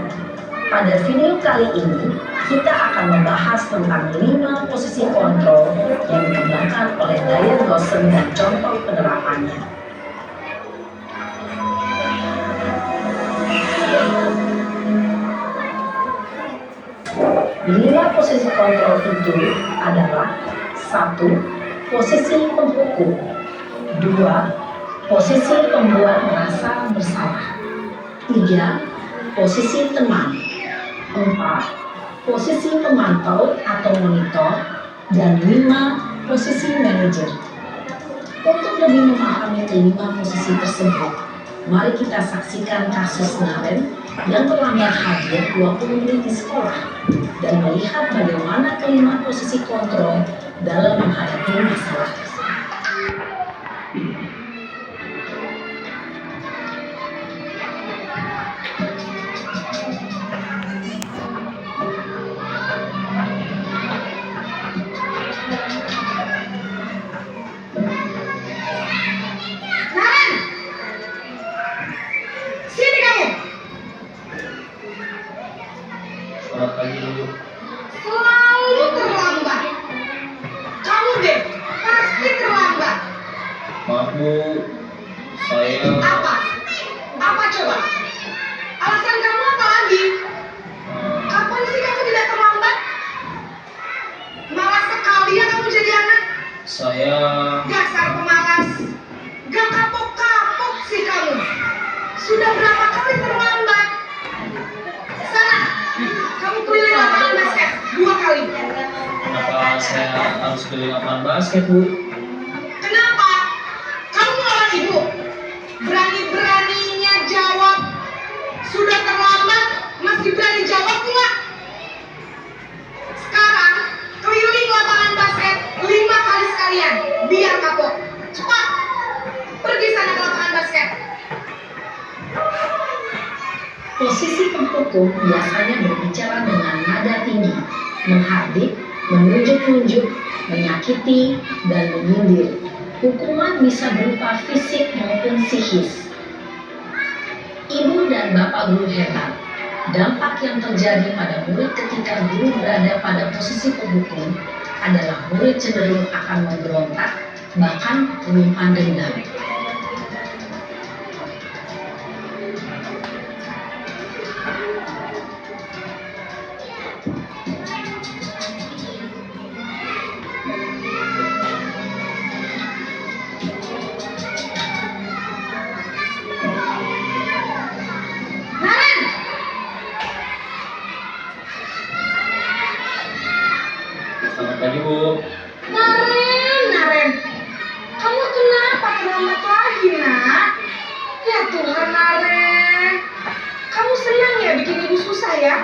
Pada video kali ini, kita akan membahas tentang 5 posisi kontrol yang dikembangkan oleh Diane Lawson dan contoh penerapannya. 5 posisi kontrol itu adalah 1. Posisi penghukum, 2. Posisi pembuat merasa bersalah, 3. Posisi teman, 4. Posisi pemantau atau monitor, dan 5. Posisi manajer. Untuk lebih memahami kelima posisi tersebut, mari kita saksikan kasus Naren yang terlambat hadir 20 menit di sekolah dan melihat bagaimana kelima posisi kontrol dalam menghadapi masalah. Selamat pagi dulu. Selalu terlambat. Kamu deh, pas Saya Dasar pemalas. Gak kapok-kapok sih kamu. Sudah berapa kali terlambat? Sana, kamu keliling lapangan basket 2 kali. kenapa saya harus keliling lapangan basket, Bu? Kenapa? Kamu melawan ibu. Berani-beraninya jawab. Sudah terlambat, masih berani jawab pula. Sekarang, keliling lapangan basket 5 kali sekalian. Biar kapok. Cepat. Pergi sana ke lapangan basket. Posisi penghukum biasanya berbicara dengan nada tinggi, menghardik, menunjuk-nunjuk, menyakiti, dan menyindir. Hukuman bisa berupa fisik maupun psikis. Ibu dan bapak guru hebat. Dampak yang terjadi pada murid ketika guru berada pada posisi penghukum adalah murid cenderung akan memberontak, bahkan menyimpan dendam. Naren! Selamat pagi, Bu. Naren. Kamu kenapa terlambat lagi, nak? Ya Tuhan, Naren. Kamu senang ya bikin ibu susah ya?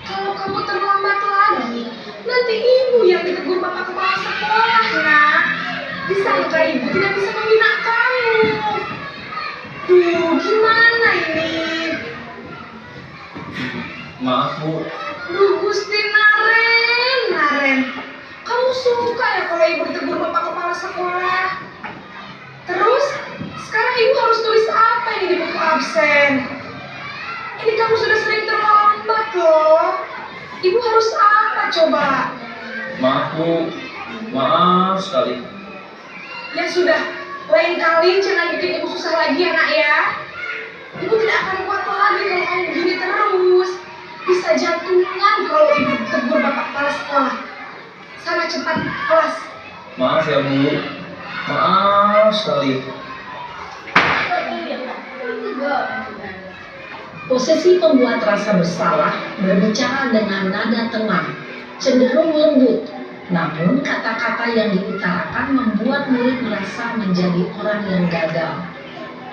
Kalau kamu terlambat lagi, nanti ibu yang ditegur bapak kepala sekolah, nak. Disangka ibu tidak bisa membina kamu. Duh, gimana ini? Maaf, Bu. Duh, Gusti Naren. Kamu suka ya kalau ibu ditegur bapak kepala sekolah? Terus, sekarang ibu harus tulis apa ini di buku absen? Ini kamu sudah sering terlambat loh. Ibu harus apa coba? Maaf, Bu. Maaf sekali. Ya sudah, lain kali jangan bikin ibu susah lagi ya nak ya. Ibu tidak akan kuat lagi kalau kamu begini terus. Bisa jantungan kalau ibu tegur bapak kepala sekolah. Sana cepat kelas. Maaf ya, Bu. Maaf sekali. Posisi pembuat rasa bersalah berbicara dengan nada tenang, cenderung lembut. Namun kata-kata yang diutarakan membuat murid merasa menjadi orang yang gagal.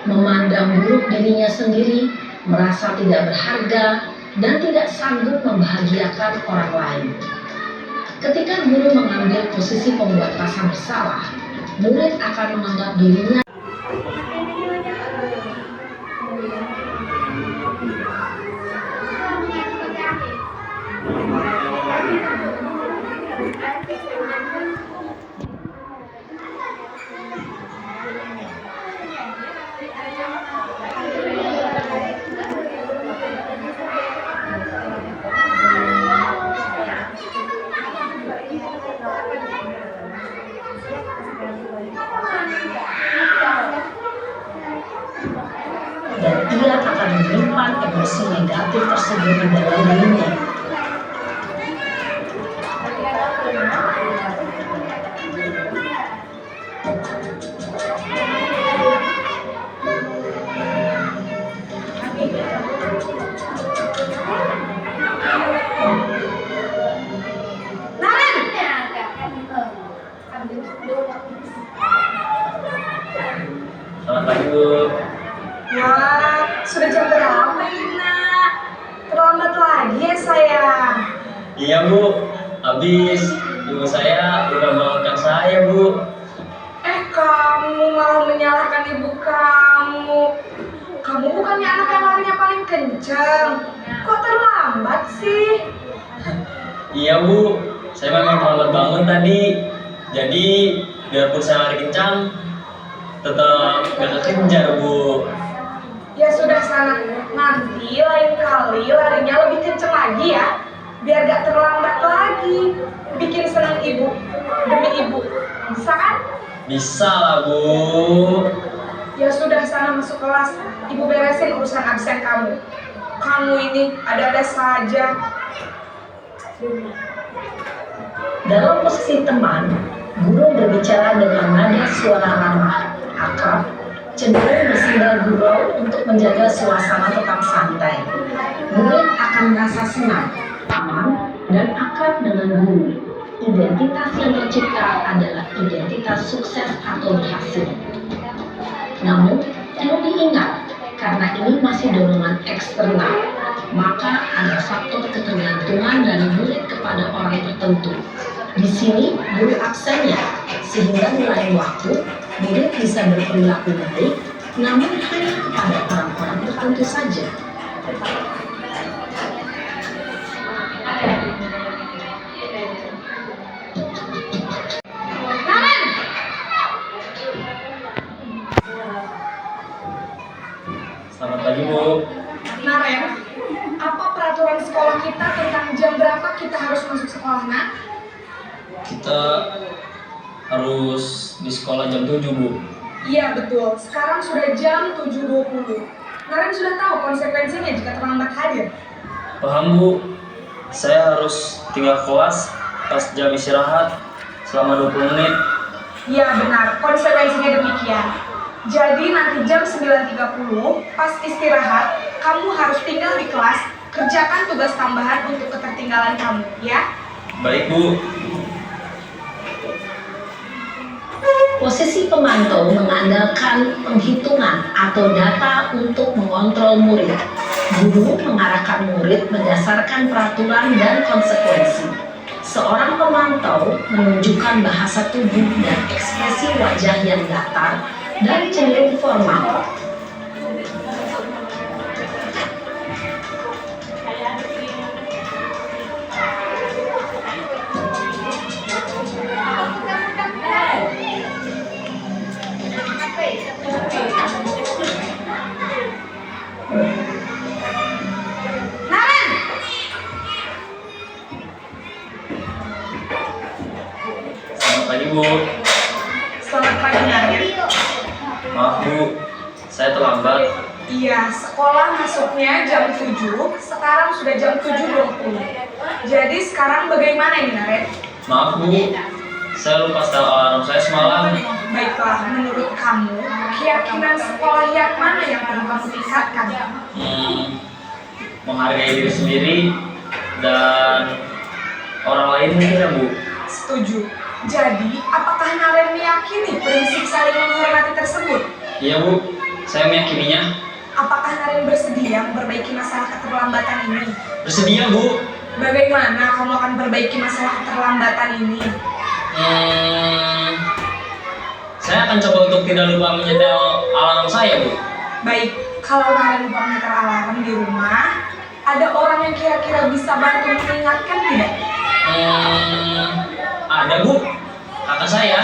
Memandang buruk dirinya sendiri, merasa tidak berharga, dan tidak sanggup membahagiakan orang lain. Ketika guru mengambil posisi pembuat rasa bersalah, murid akan menganggap dirinya dan ia akan menyimpan emosi negatif tersebut di dalam dirinya. Selamat pagi, Bu. Wah, sudah jam berapa ini nak? Terlambat lagi ya sayang. Iya, Bu. Habis ibu saya udah bangunkan saya, Bu. Kamu malah menyalahkan ibu kamu. Kamu bukannya anak yang larinya paling kencang. Kok terlambat sih? Iya, Bu. Saya memang terlambat bangun tadi. Jadi, biarpun saya lari kencang, tetap gak kekejar, Bu. Ya sudah sana, nanti lain kali larinya lebih kencang lagi ya. Biar gak terlambat lagi. Bikin senang ibu, demi ibu. Bisa kan? Bisa lah, Bu. Ya sudah sana masuk kelas. Ibu beresin urusan absen kamu. Kamu ini ada-ada saja. Dalam posisi teman, Guru berbicara dengan nada suara ramah, akrab, cenderung bersandar gurau untuk menjaga suasana tetap santai. Murid akan merasa senang, aman, dan akrab dengan guru. Identitas yang tercipta adalah identitas sukses atau berhasil. Namun, perlu diingat, karena ini masih dorongan eksternal, maka ada faktor ketergantungan dari murid kepada orang tertentu. Di sini, guru absennya, sehingga di lain waktu, murid bisa berperilaku baik, namun hanya kepada orang-orang tertentu saja. Selamat pagi, Bu. Naren, apa peraturan sekolah kita tentang jam berapa kita harus masuk sekolah, nak? Kita harus di sekolah jam 7, Bu. Iya, betul. Sekarang sudah jam 7.20. Naren sudah tahu konsekuensinya jika terlambat hadir. Paham, Bu. Saya harus tinggal kelas pas jam istirahat selama 20 menit. Iya, benar. Konsekuensinya demikian. Jadi nanti jam 9.30 pas istirahat, kamu harus tinggal di kelas, kerjakan tugas tambahan untuk ketertinggalan kamu, ya? Baik, Bu. Posisi pemantau mengandalkan penghitungan atau data untuk mengontrol murid. Guru mengarahkan murid berdasarkan peraturan dan konsekuensi. Seorang pemantau menunjukkan bahasa tubuh dan ekspresi wajah yang datar dan cenderung formal. Naren! Selamat pagi, Bu. Selamat pagi, Naren. Maaf, Bu. Saya terlambat. Iya, sekolah masuknya jam 7, sekarang sudah jam 7.20. Jadi sekarang bagaimana ini, Naren? Maaf, Bu. Saya lupa setel alarm saya semalam. Baiklah, menurut kamu, keyakinan sekolah yang mana yang perlu kamu tingkatkan? Menghargai diri sendiri dan orang lain mungkin ya, Bu. Setuju. Jadi, apakah Naren meyakini prinsip saling menghormati tersebut? Iya, Bu. Saya meyakininya. Apakah Naren bersedia memperbaiki masalah keterlambatan ini? Bersedia, Bu. Bagaimana kamu akan perbaiki masalah keterlambatan ini? Saya akan coba untuk tidak lupa menyetel alarm saya, Bu. Baik, kalau Naren lupa menyetel alarm di rumah, ada orang yang kira-kira bisa bantu mengingatkan tidak? Ada, Bu. Kakak saya,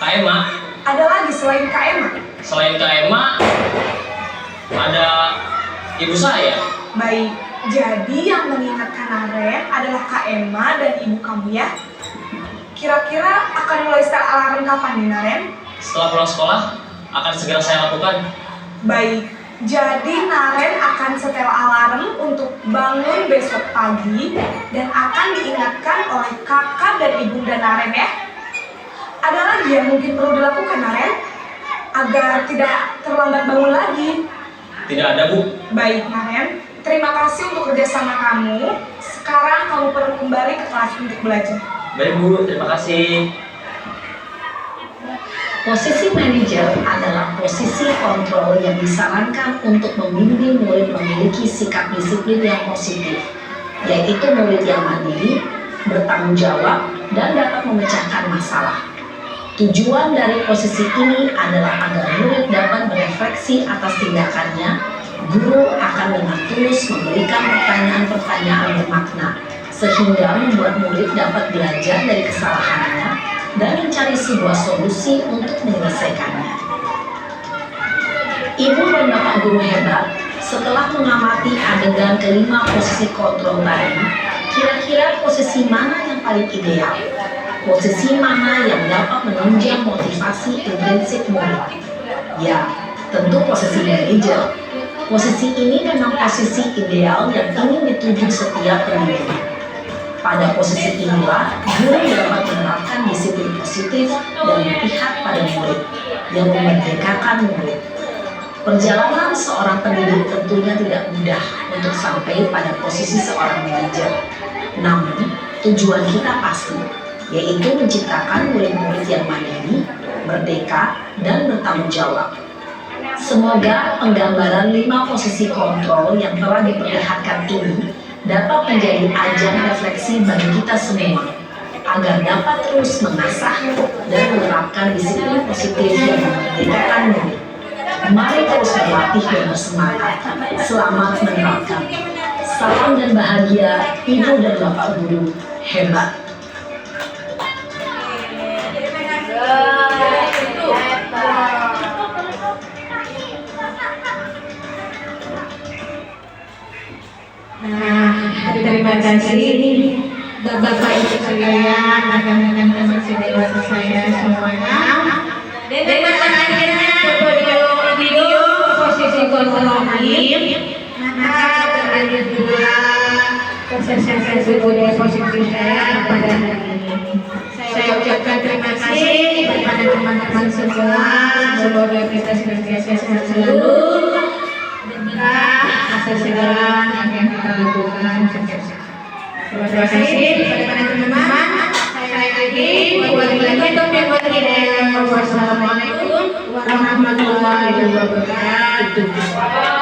Kak Emma. Ada lagi selain Kak Emma? Selain Kak Emma, ada ibu saya. Baik, jadi yang mengingatkan Naren adalah Kak Emma dan ibu kamu ya? Kira-kira akan mulai setel alarm kapan nih, Naren? Setelah pulang sekolah, akan segera saya lakukan. Baik, jadi Naren akan setel alarm untuk bangun besok pagi dan akan diingatkan oleh kakak dan ibunda Naren ya. Ada lagi yang mungkin perlu dilakukan, Naren? Agar tidak terlambat bangun lagi. Tidak ada, Bu. Baik, Naren. Terima kasih untuk kerjasama kamu. Sekarang kamu perlu kembali ke kelas untuk belajar. Baik, Bu. Terima kasih. Posisi manajer adalah posisi kontrol yang disarankan untuk membimbing murid memiliki sikap disiplin yang positif, yaitu murid yang mandiri, bertanggung jawab, dan dapat memecahkan masalah. Tujuan dari posisi ini adalah agar murid dapat berefleksi atas tindakannya. Guru akan dengan tulus memberikan pertanyaan-pertanyaan bermakna, sehingga membuat murid dapat belajar dari kesalahannya dan mencari sebuah solusi untuk menyelesaikannya. Ibu dan bapak guru hebat, setelah mengamati adegan kelima posisi kontrol tadi, kira-kira posisi mana yang paling ideal? Posisi mana yang dapat menunjang motivasi intrinsik murid? Ya, tentu posisi manajer. Posisi ini memang posisi ideal yang ingin dituju setiap pendidik. Pada posisi inilah, guru dapat menerapkan disiplin positif dan berpihak pada murid, yang memerdekakan murid. Perjalanan seorang pendidik tentunya tidak mudah untuk sampai pada posisi seorang manajer. Namun, tujuan kita pasti, yaitu menciptakan murid-murid yang mandiri, merdeka, dan bertanggung jawab. Semoga penggambaran 5 posisi kontrol yang telah diperlihatkan ini dapat menjadi ajang refleksi bagi kita semua, agar dapat terus mengasah dan menerapkan disiplin positif yang memerdekakan murid. Mari terus berlatih dan bersemangat. Selamat menerapkan. Salam dan bahagia, Ibu dan Bapak Guru hebat. Nah, terima kasih Bapak Ibu sekalian, rekan-rekan teman sejawat saya semuanya. Dengan akhirnya video posisi kontrol maka berakhir pula sesi budaya positif saya pada hari ini. Saya ucapkan terima kasih kepada teman-teman semua. Semoga kita senantiasa sehat selalu. Atas segala yang kita lakukan sukses. Terima kasih kepada teman-teman. Saya akhiri. Wassalamualaikum warahmatullahi wabarakatuh.